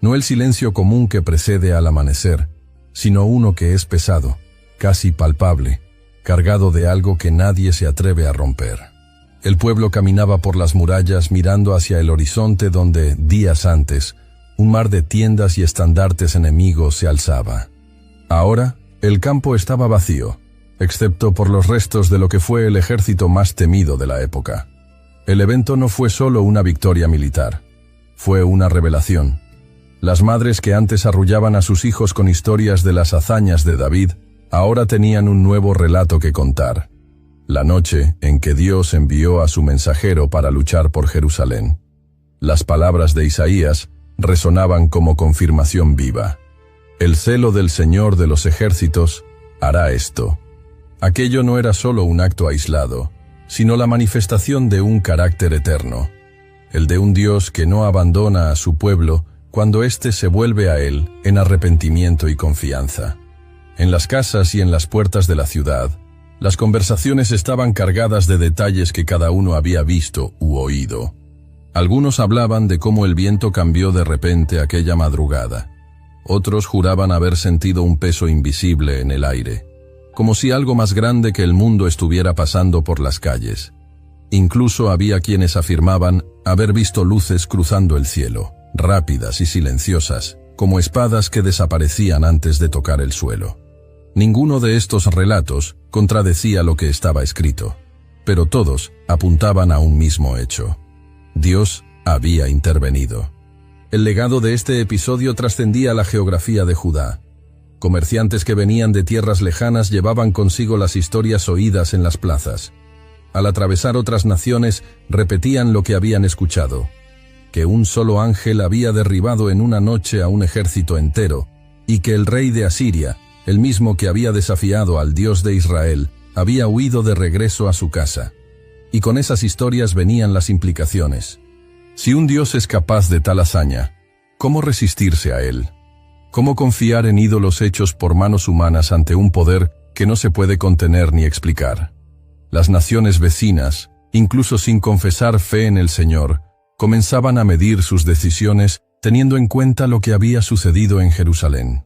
No el silencio común que precede al amanecer, sino uno que es pesado, casi palpable, cargado de algo que nadie se atreve a romper. El pueblo caminaba por las murallas mirando hacia el horizonte donde, días antes, un mar de tiendas y estandartes enemigos se alzaba. Ahora, el campo estaba vacío, excepto por los restos de lo que fue el ejército más temido de la época. El evento no fue solo una victoria militar, fue una revelación. Las madres que antes arrullaban a sus hijos con historias de las hazañas de David, ahora tenían un nuevo relato que contar. La noche en que Dios envió a su mensajero para luchar por Jerusalén. Las palabras de Isaías resonaban como confirmación viva. El celo del Señor de los ejércitos hará esto. Aquello no era solo un acto aislado, sino la manifestación de un carácter eterno, el de un Dios que no abandona a su pueblo cuando éste se vuelve a él en arrepentimiento y confianza. En las casas y en las puertas de la ciudad, las conversaciones estaban cargadas de detalles que cada uno había visto u oído. Algunos hablaban de cómo el viento cambió de repente aquella madrugada. Otros juraban haber sentido un peso invisible en el aire, como si algo más grande que el mundo estuviera pasando por las calles. Incluso había quienes afirmaban haber visto luces cruzando el cielo, rápidas y silenciosas, como espadas que desaparecían antes de tocar el suelo. Ninguno de estos relatos contradecía lo que estaba escrito, pero todos apuntaban a un mismo hecho. Dios había intervenido. El legado de este episodio trascendía la geografía de Judá. Comerciantes que venían de tierras lejanas llevaban consigo las historias oídas en las plazas. Al atravesar otras naciones, repetían lo que habían escuchado: que un solo ángel había derribado en una noche a un ejército entero, y que el rey de Asiria, el mismo que había desafiado al Dios de Israel, había huido de regreso a su casa. Y con esas historias venían las implicaciones. Si un Dios es capaz de tal hazaña, ¿cómo resistirse a él? ¿Cómo confiar en ídolos hechos por manos humanas ante un poder que no se puede contener ni explicar? Las naciones vecinas, incluso sin confesar fe en el Señor, comenzaban a medir sus decisiones teniendo en cuenta lo que había sucedido en Jerusalén.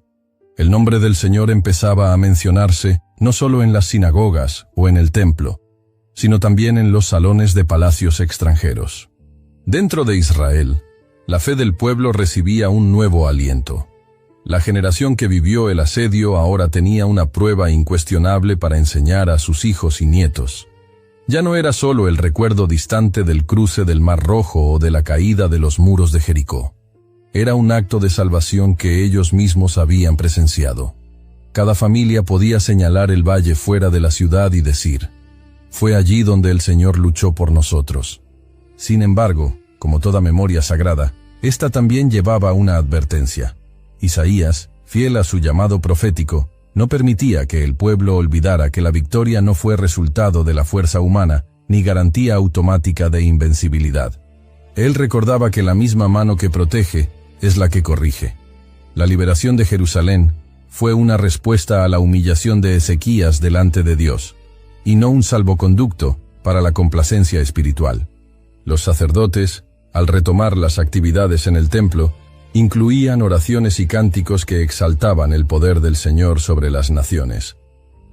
El nombre del Señor empezaba a mencionarse no solo en las sinagogas o en el templo, sino también en los salones de palacios extranjeros. Dentro de Israel, la fe del pueblo recibía un nuevo aliento. La generación que vivió el asedio ahora tenía una prueba incuestionable para enseñar a sus hijos y nietos. Ya no era solo el recuerdo distante del cruce del Mar Rojo o de la caída de los muros de Jericó. Era un acto de salvación que ellos mismos habían presenciado. Cada familia podía señalar el valle fuera de la ciudad y decir: «Fue allí donde el Señor luchó por nosotros». Sin embargo, como toda memoria sagrada, esta también llevaba una advertencia. Isaías, fiel a su llamado profético, no permitía que el pueblo olvidara que la victoria no fue resultado de la fuerza humana, ni garantía automática de invencibilidad. Él recordaba que la misma mano que protege es la que corrige. La liberación de Jerusalén fue una respuesta a la humillación de Ezequías delante de Dios, y no un salvoconducto para la complacencia espiritual. Los sacerdotes, al retomar las actividades en el templo, incluían oraciones y cánticos que exaltaban el poder del Señor sobre las naciones.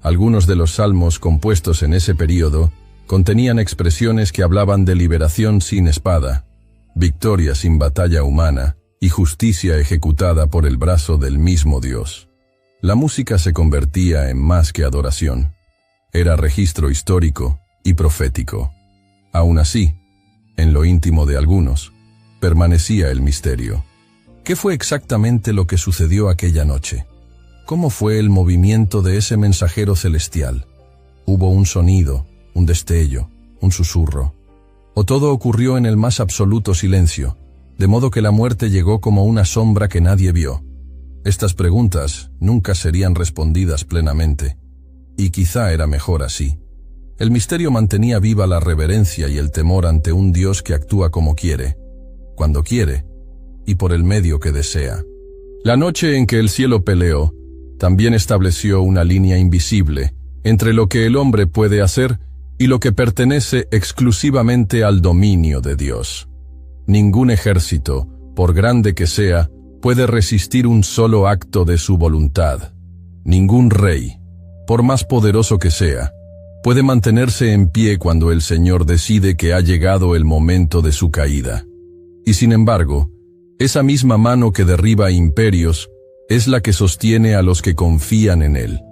Algunos de los salmos compuestos en ese período contenían expresiones que hablaban de liberación sin espada, victoria sin batalla humana y justicia ejecutada por el brazo del mismo Dios. La música se convertía en más que adoración. Era registro histórico y profético. Aún así, en lo íntimo de algunos, permanecía el misterio. ¿Qué fue exactamente lo que sucedió aquella noche? ¿Cómo fue el movimiento de ese mensajero celestial? ¿Hubo un sonido, un destello, un susurro? ¿O todo ocurrió en el más absoluto silencio, de modo que la muerte llegó como una sombra que nadie vio? Estas preguntas nunca serían respondidas plenamente, y quizá era mejor así. El misterio mantenía viva la reverencia y el temor ante un Dios que actúa como quiere, cuando quiere, y por el medio que desea. La noche en que el cielo peleó, también estableció una línea invisible entre lo que el hombre puede hacer y lo que pertenece exclusivamente al dominio de Dios. Ningún ejército, por grande que sea, puede resistir un solo acto de su voluntad. Ningún rey, por más poderoso que sea, puede mantenerse en pie cuando el Señor decide que ha llegado el momento de su caída. Y sin embargo, esa misma mano que derriba imperios es la que sostiene a los que confían en él.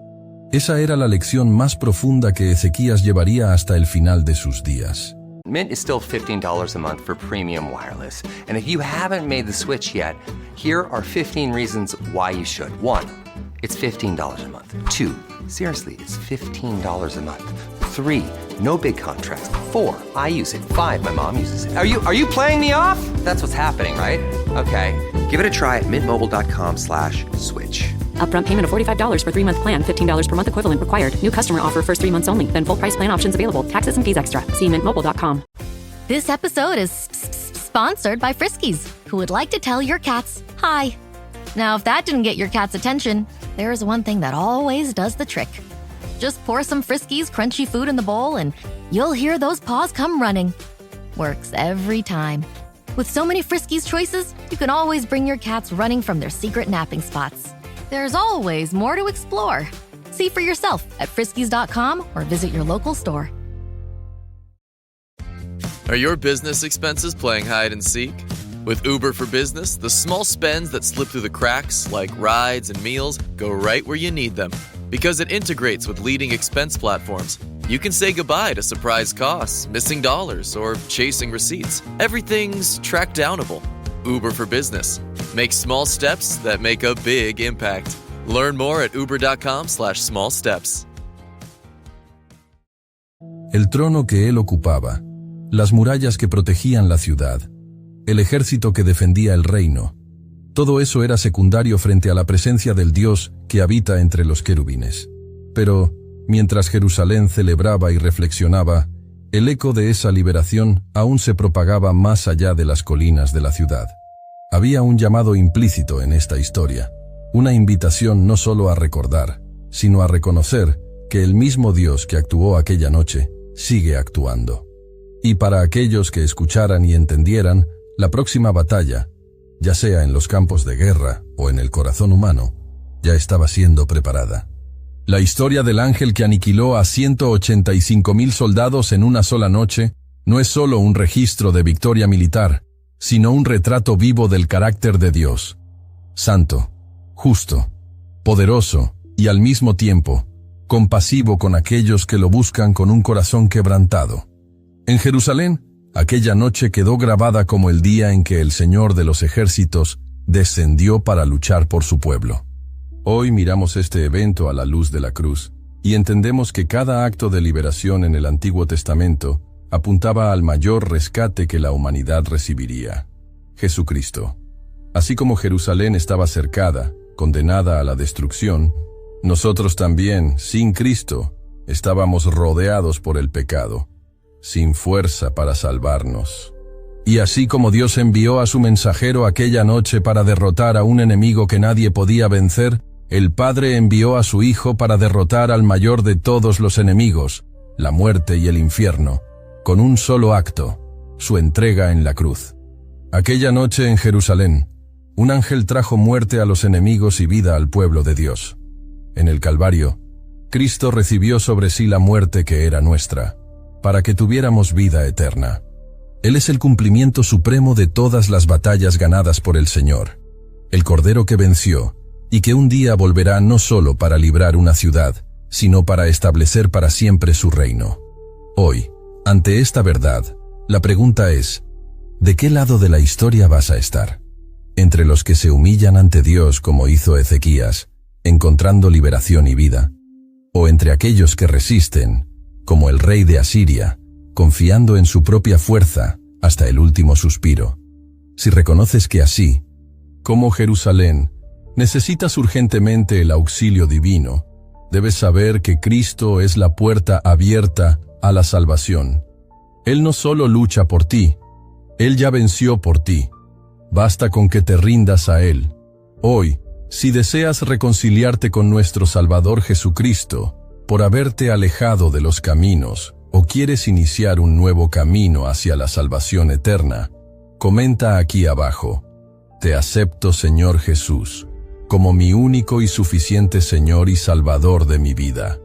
Esa era la lección más profunda que Ezequías llevaría hasta el final de sus días. Mint is still $15 a month for premium wireless. And if you haven't made the switch yet, here are 15 reasons why you should. 1, it's $15 a month. 2, seriously, it's $15 a month. 3, no big contracts. 4, I use it. 5, my mom uses it. Are you playing me off? That's what's happening, right? Okay, give it a try at mintmobile.com/switch. Upfront payment of $45 for 3-month plan. $15 per month equivalent required. New customer offer first 3 months only. Then full price plan options available. Taxes and fees extra. See mintmobile.com. This episode is sponsored by Friskies, who would like to tell your cats hi. Now, if that didn't get your cat's attention, there is one thing that always does the trick. Just pour some Friskies crunchy food in the bowl and you'll hear those paws come running. Works every time. With so many Friskies choices, you can always bring your cats running from their secret napping spots. There's always more to explore. See for yourself at friskies.com or visit your local store. Are your business expenses playing hide and seek? With Uber for Business, the small spends that slip through the cracks, like rides and meals, go right where you need them. Because it integrates with leading expense platforms, you can say goodbye to surprise costs, missing dollars, or chasing receipts. Everything's track-downable. Uber for Business. Make small steps that make a big impact. Learn more at uber.com/small steps. El trono que él ocupaba, las murallas que protegían la ciudad, el ejército que defendía el reino, todo eso era secundario frente a la presencia del Dios que habita entre los querubines. Pero, mientras Jerusalén celebraba y reflexionaba, el eco de esa liberación aún se propagaba más allá de las colinas de la ciudad. Había un llamado implícito en esta historia, Una invitación no solo a recordar, sino a reconocer que el mismo Dios que actuó aquella noche sigue actuando. Y para aquellos que escucharan y entendieran, la próxima batalla, ya sea en los campos de guerra o en el corazón humano, ya estaba siendo preparada. La historia del ángel que aniquiló a 185,000 soldados en una sola noche no es solo un registro de victoria militar, sino un retrato vivo del carácter de Dios. Santo, justo, poderoso y al mismo tiempo, compasivo con aquellos que lo buscan con un corazón quebrantado. En Jerusalén, aquella noche quedó grabada como el día en que el Señor de los ejércitos descendió para luchar por su pueblo. Hoy miramos este evento a la luz de la cruz y entendemos que cada acto de liberación en el Antiguo Testamento apuntaba al mayor rescate que la humanidad recibiría: Jesucristo. Así como Jerusalén estaba cercada, condenada a la destrucción, nosotros también, sin Cristo, estábamos rodeados por el pecado, sin fuerza para salvarnos. Y así como Dios envió a su mensajero aquella noche para derrotar a un enemigo que nadie podía vencer, el Padre envió a su Hijo para derrotar al mayor de todos los enemigos, la muerte y el infierno, con un solo acto, su entrega en la cruz. Aquella noche en Jerusalén, un ángel trajo muerte a los enemigos y vida al pueblo de Dios. En el Calvario, Cristo recibió sobre sí la muerte que era nuestra, para que tuviéramos vida eterna. Él es el cumplimiento supremo de todas las batallas ganadas por el Señor, el Cordero que venció, y que un día volverá no solo para librar una ciudad, sino para establecer para siempre su reino. Hoy, ante esta verdad, la pregunta es: ¿de qué lado de la historia vas a estar? ¿Entre los que se humillan ante Dios como hizo Ezequías, encontrando liberación y vida? ¿O entre aquellos que resisten, como el rey de Asiria, confiando en su propia fuerza hasta el último suspiro? Si reconoces que así, como Jerusalén, necesitas urgentemente el auxilio divino, debes saber que Cristo es la puerta abierta a la salvación. Él no solo lucha por ti, Él ya venció por ti. Basta con que te rindas a Él. Hoy, si deseas reconciliarte con nuestro Salvador Jesucristo, por haberte alejado de los caminos, o quieres iniciar un nuevo camino hacia la salvación eterna, comenta aquí abajo: te acepto, Señor Jesús, como mi único y suficiente Señor y Salvador de mi vida.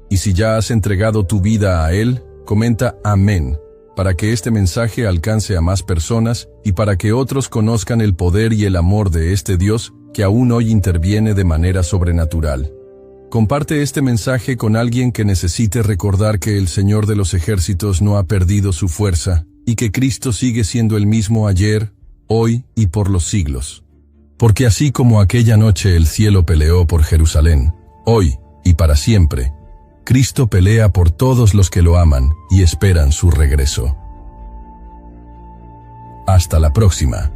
Y si ya has entregado tu vida a Él, comenta amén, para que este mensaje alcance a más personas y para que otros conozcan el poder y el amor de este Dios que aún hoy interviene de manera sobrenatural. Comparte este mensaje con alguien que necesite recordar que el Señor de los ejércitos no ha perdido su fuerza y que Cristo sigue siendo el mismo ayer, hoy y por los siglos. Porque así como aquella noche el cielo peleó por Jerusalén, hoy y para siempre, Cristo pelea por todos los que lo aman y esperan su regreso. Hasta la próxima.